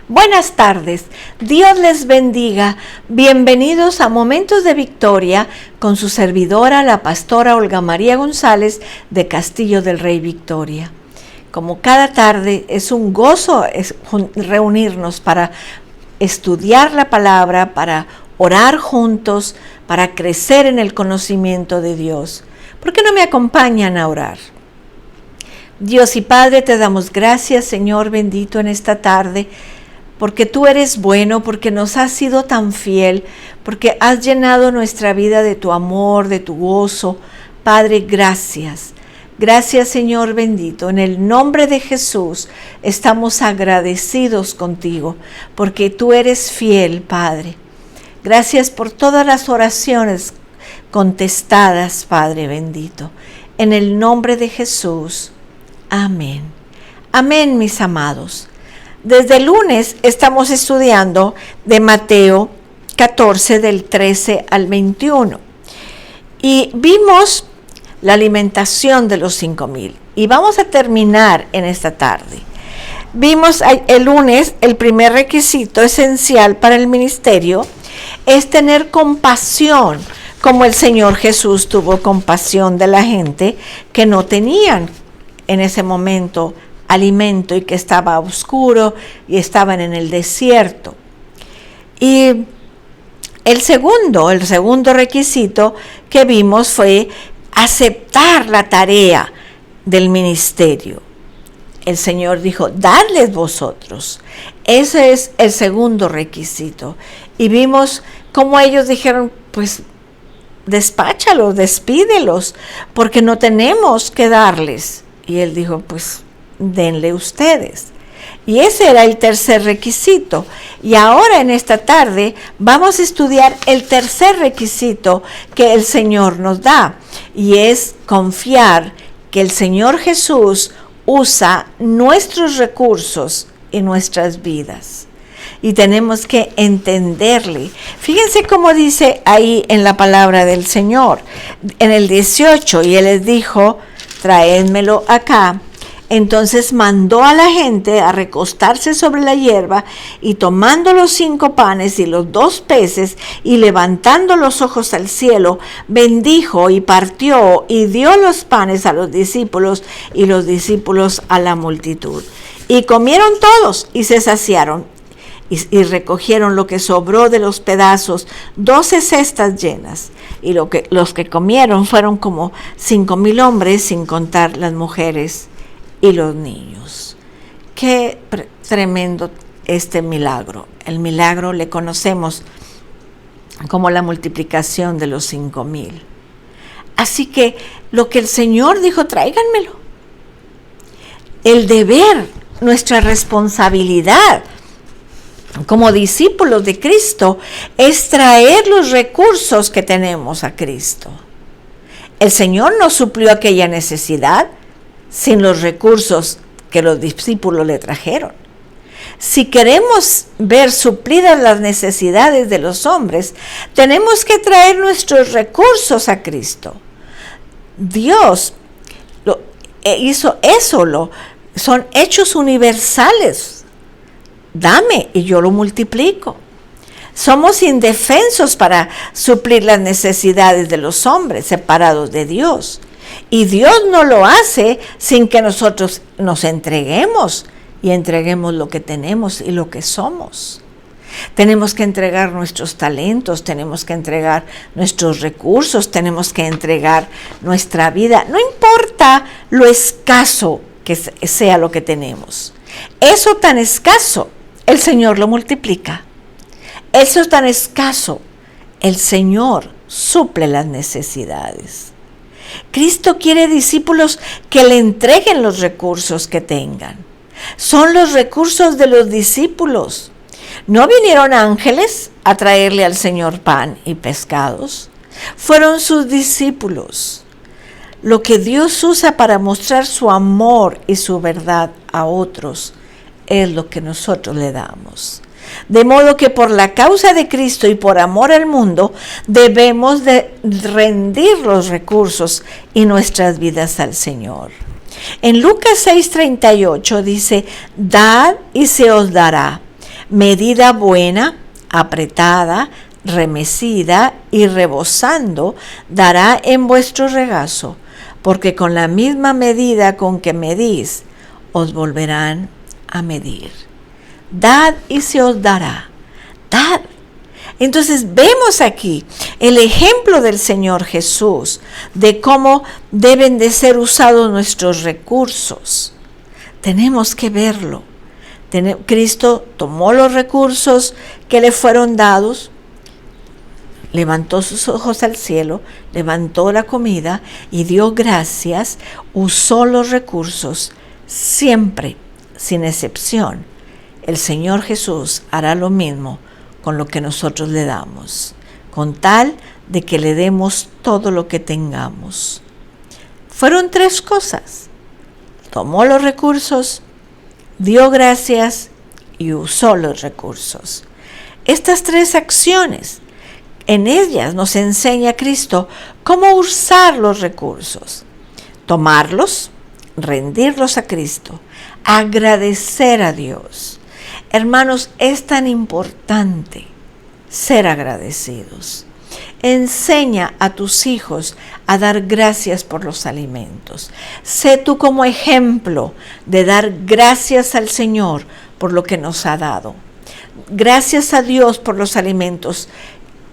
Buenas tardes, Dios les bendiga. Bienvenidos a Momentos de Victoria con su servidora, la pastora Olga María González de Castillo del Rey Victoria. Como cada tarde es un gozo reunirnos para estudiar la palabra, para orar juntos, para crecer en el conocimiento de Dios. ¿Por qué no me acompañan a orar? Dios y Padre, te damos gracias, Señor bendito, en esta tarde, porque tú eres bueno, porque nos has sido tan fiel, porque has llenado nuestra vida de tu amor, de tu gozo. Padre, gracias. Gracias, Señor bendito. En el nombre de Jesús estamos agradecidos contigo, porque tú eres fiel, Padre. Gracias por todas las oraciones contestadas, Padre bendito. En el nombre de Jesús. Amén. Amén, mis amados. Desde el lunes estamos estudiando de Mateo 14 del 13 al 21 y vimos la alimentación de los 5,000 y vamos a terminar en esta tarde. Vimos el lunes el primer requisito esencial para el ministerio es tener compasión, como el Señor Jesús tuvo compasión de la gente que no tenían en ese momento alimento y que estaba oscuro y estaban en el desierto. Y el segundo requisito que vimos fue aceptar la tarea del ministerio. El Señor dijo, dadles vosotros. Ese es el segundo requisito. Y vimos cómo ellos dijeron, pues despáchalos, despídelos, porque no tenemos que darles. Y Él dijo, pues denle ustedes. Y ese era el tercer requisito. Y ahora en esta tarde vamos a estudiar el tercer requisito que el Señor nos da. Y es confiar que el Señor Jesús usa nuestros recursos en nuestras vidas. Y tenemos que entenderle. Fíjense cómo dice ahí en la palabra del Señor. En el 18, y Él les dijo, traédmelo acá. Entonces mandó a la gente a recostarse sobre la hierba y tomando los 5 panes y los 2 peces y levantando los ojos al cielo, bendijo y partió y dio los panes a los discípulos y los discípulos a la multitud. Y comieron todos y se saciaron y recogieron lo que sobró de los pedazos, 12 cestas llenas. Y los que comieron fueron como 5,000 hombres, sin contar las mujeres y los niños. Qué tremendo este milagro. El milagro le conocemos como la multiplicación de los 5,000. Así que lo que el Señor dijo, tráiganmelo. El deber, nuestra responsabilidad como discípulos de Cristo es traer los recursos que tenemos a Cristo. El Señor no suplió aquella necesidad sin los recursos que los discípulos le trajeron. Si queremos ver suplidas las necesidades de los hombres, tenemos que traer nuestros recursos a Cristo. Dios hizo eso, son hechos universales. Dame y yo lo multiplico. Somos indefensos para suplir las necesidades de los hombres separados de Dios. Y Dios no lo hace sin que nosotros nos entreguemos y entreguemos lo que tenemos y lo que somos. Tenemos que entregar nuestros talentos, tenemos que entregar nuestros recursos, tenemos que entregar nuestra vida. No importa lo escaso que sea lo que tenemos. Eso tan escaso, el Señor lo multiplica. Eso tan escaso, el Señor suple las necesidades. Cristo quiere discípulos que le entreguen los recursos que tengan. Son los recursos de los discípulos. No vinieron ángeles a traerle al Señor pan y pescados. Fueron sus discípulos. Lo que Dios usa para mostrar su amor y su verdad a otros es lo que nosotros le damos. De modo que por la causa de Cristo y por amor al mundo, debemos de rendir los recursos y nuestras vidas al Señor. En Lucas 6:38 dice, dad y se os dará. medida buena, apretada, remecida y rebosando, dará en vuestro regazo, porque con la misma medida con que medís, os volverán a medir. Dad y se os dará. Dad. Entonces vemos aquí el ejemplo del Señor Jesús de cómo deben de ser usados nuestros recursos. Tenemos que verlo. Cristo tomó los recursos que le fueron dados, levantó sus ojos al cielo, levantó la comida y dio gracias, usó los recursos, siempre, sin excepción. El Señor Jesús hará lo mismo con lo que nosotros le damos, con tal de que le demos todo lo que tengamos. Fueron 3 cosas. Tomó los recursos, dio gracias y usó los recursos. Estas 3 acciones, en ellas nos enseña Cristo cómo usar los recursos. Tomarlos, rendirlos a Cristo, agradecer a Dios. Hermanos, es tan importante ser agradecidos. Enseña a tus hijos a dar gracias por los alimentos. Sé tú como ejemplo de dar gracias al Señor por lo que nos ha dado. Gracias a Dios por los alimentos.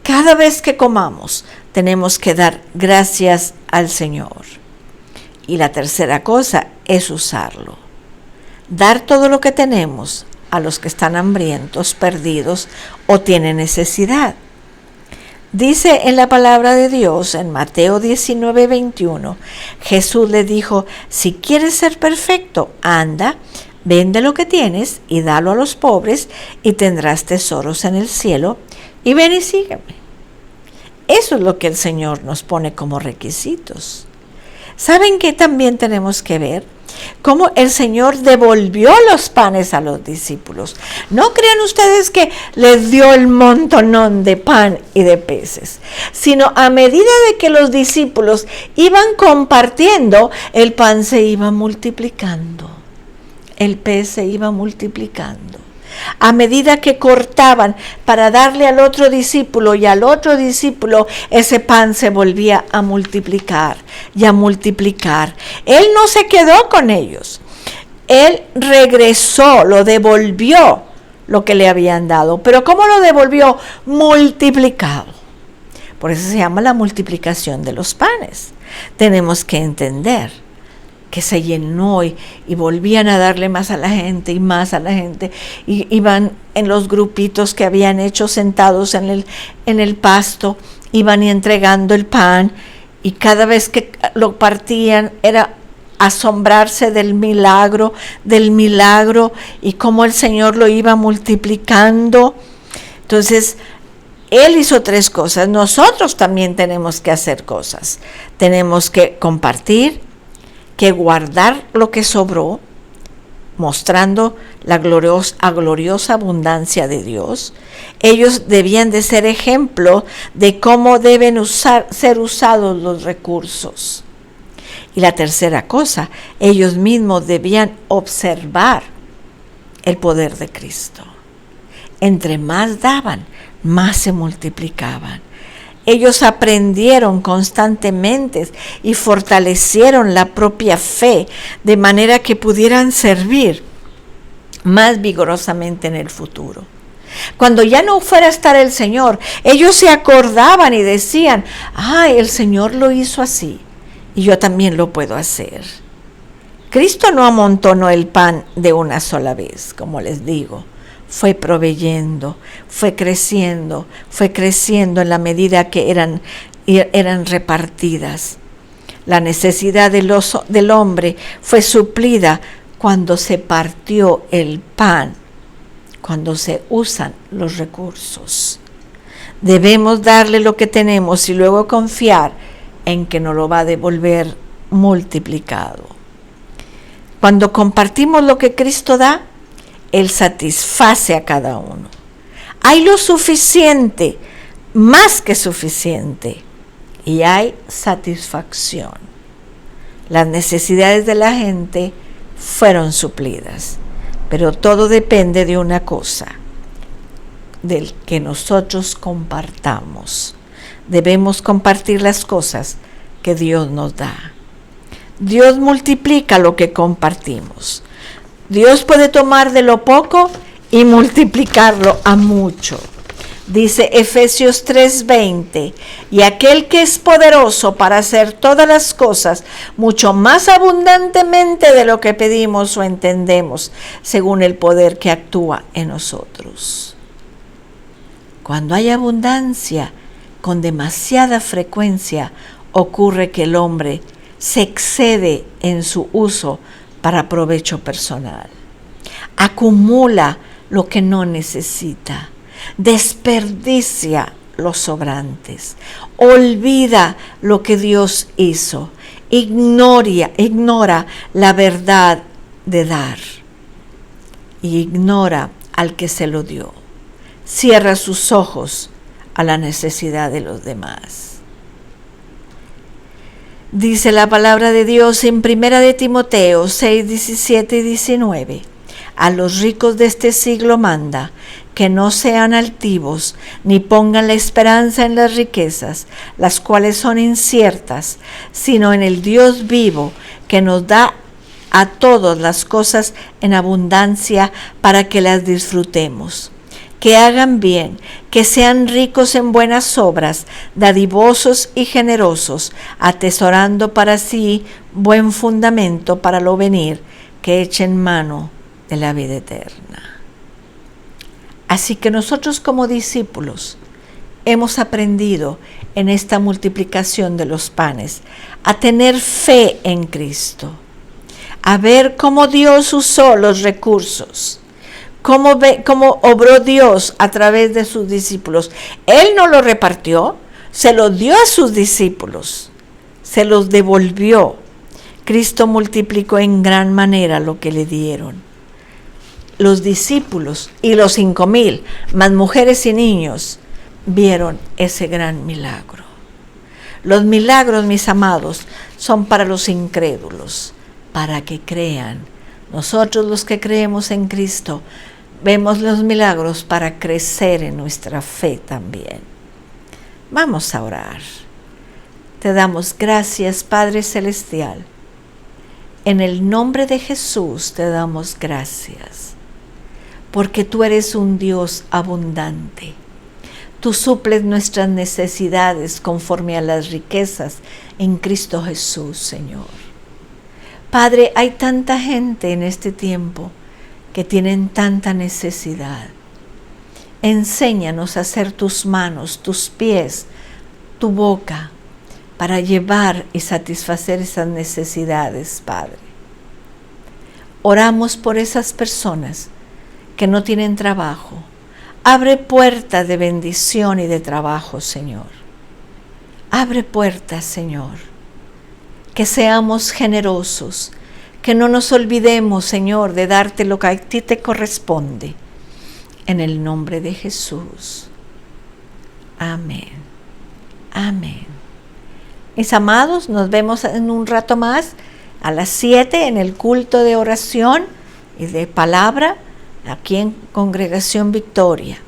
Cada vez que comamos, tenemos que dar gracias al Señor. Y la tercera cosa es usarlo. Dar todo lo que tenemos a los que están hambrientos, perdidos o tienen necesidad. Dice en la palabra de Dios, en Mateo 19:21, Jesús le dijo: si quieres ser perfecto, anda, vende lo que tienes y dalo a los pobres y tendrás tesoros en el cielo, y ven y sígueme. Eso es lo que el Señor nos pone como requisitos. ¿Saben qué también tenemos que ver? Cómo el Señor devolvió los panes a los discípulos. No crean ustedes que les dio el montonón de pan y de peces, sino a medida de que los discípulos iban compartiendo, el pan se iba multiplicando, el pez se iba multiplicando. A medida que cortaban para darle al otro discípulo y al otro discípulo, ese pan se volvía a multiplicar y a multiplicar. Él no se quedó con ellos. Él regresó, lo devolvió lo que le habían dado. Pero ¿cómo lo devolvió? Multiplicado. Por eso se llama la multiplicación de los panes. Tenemos que entender que se llenó y volvían a darle más a la gente y más a la gente. Y iban en los grupitos que habían hecho sentados en el pasto, iban y entregando el pan, y cada vez que lo partían era asombrarse del milagro y cómo el Señor lo iba multiplicando. Entonces, Él hizo 3 cosas. Nosotros también tenemos que hacer cosas. Tenemos que compartir, que guardar lo que sobró, mostrando la gloriosa abundancia de Dios. Ellos debían de ser ejemplo de cómo deben ser usados los recursos. Y la tercera cosa, ellos mismos debían observar el poder de Cristo. Entre más daban, más se multiplicaban. Ellos aprendieron constantemente y fortalecieron la propia fe de manera que pudieran servir más vigorosamente en el futuro. Cuando ya no fuera a estar el Señor, ellos se acordaban y decían: el Señor lo hizo así y yo también lo puedo hacer. Cristo no amontonó el pan de una sola vez, como les digo. Fue proveyendo, fue creciendo en la medida que eran repartidas. La necesidad del hombre fue suplida cuando se partió el pan, cuando se usan los recursos. Debemos darle lo que tenemos y luego confiar en que nos lo va a devolver multiplicado. Cuando compartimos lo que Cristo da, Él satisface a cada uno. Hay lo suficiente, más que suficiente, y hay satisfacción. Las necesidades de la gente fueron suplidas, pero todo depende de una cosa: del que nosotros compartamos. Debemos compartir las cosas que Dios nos da. Dios multiplica lo que compartimos. Dios puede tomar de lo poco y multiplicarlo a mucho. Dice Efesios 3:20, y aquel que es poderoso para hacer todas las cosas mucho más abundantemente de lo que pedimos o entendemos, según el poder que actúa en nosotros. Cuando hay abundancia, con demasiada frecuencia ocurre que el hombre se excede en su uso para provecho personal. Acumula lo que no necesita. Desperdicia los sobrantes, olvida lo que Dios hizo, ignora la verdad de dar y ignora al que se lo dio. Cierra sus ojos a la necesidad de los demás. Dice la palabra de Dios en 1 de Timoteo 6, 17 y 19. A los ricos de este siglo manda que no sean altivos, ni pongan la esperanza en las riquezas, las cuales son inciertas, sino en el Dios vivo, que nos da a todas las cosas en abundancia para que las disfrutemos. Que hagan bien, que sean ricos en buenas obras, dadivosos y generosos, atesorando para sí buen fundamento para lo venir, que echen mano de la vida eterna. Así que nosotros como discípulos hemos aprendido en esta multiplicación de los panes a tener fe en Cristo, a ver cómo Dios usó los recursos, cómo obró Dios a través de sus discípulos. Él no lo repartió, se lo dio a sus discípulos, se los devolvió. Cristo multiplicó en gran manera lo que le dieron. Los discípulos y los 5,000, más mujeres y niños, vieron ese gran milagro. Los milagros, mis amados, son para los incrédulos, para que crean. Nosotros los que creemos en Cristo, vemos los milagros para crecer en nuestra fe también. Vamos a orar. Te damos gracias, Padre Celestial. En el nombre de Jesús te damos gracias. Porque tú eres un Dios abundante. Tú suples nuestras necesidades conforme a las riquezas en Cristo Jesús, Señor. Padre, hay tanta gente en este tiempo que tienen tanta necesidad. Enséñanos a ser tus manos, tus pies, tu boca, para llevar y satisfacer esas necesidades, Padre. Oramos por esas personas que no tienen trabajo. Abre puertas de bendición y de trabajo, Señor. Abre puertas, Señor. Que seamos generosos, que no nos olvidemos, Señor, de darte lo que a ti te corresponde. En el nombre de Jesús. Amén. Amén. Mis amados, nos vemos en un rato más, a las 7, en el culto de oración y de palabra, aquí en Congregación Victoria.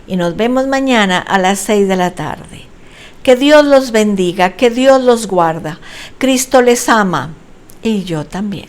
Y nos vemos mañana a las 6 de la tarde. Que Dios los bendiga, que Dios los guarda. Cristo les ama y yo también.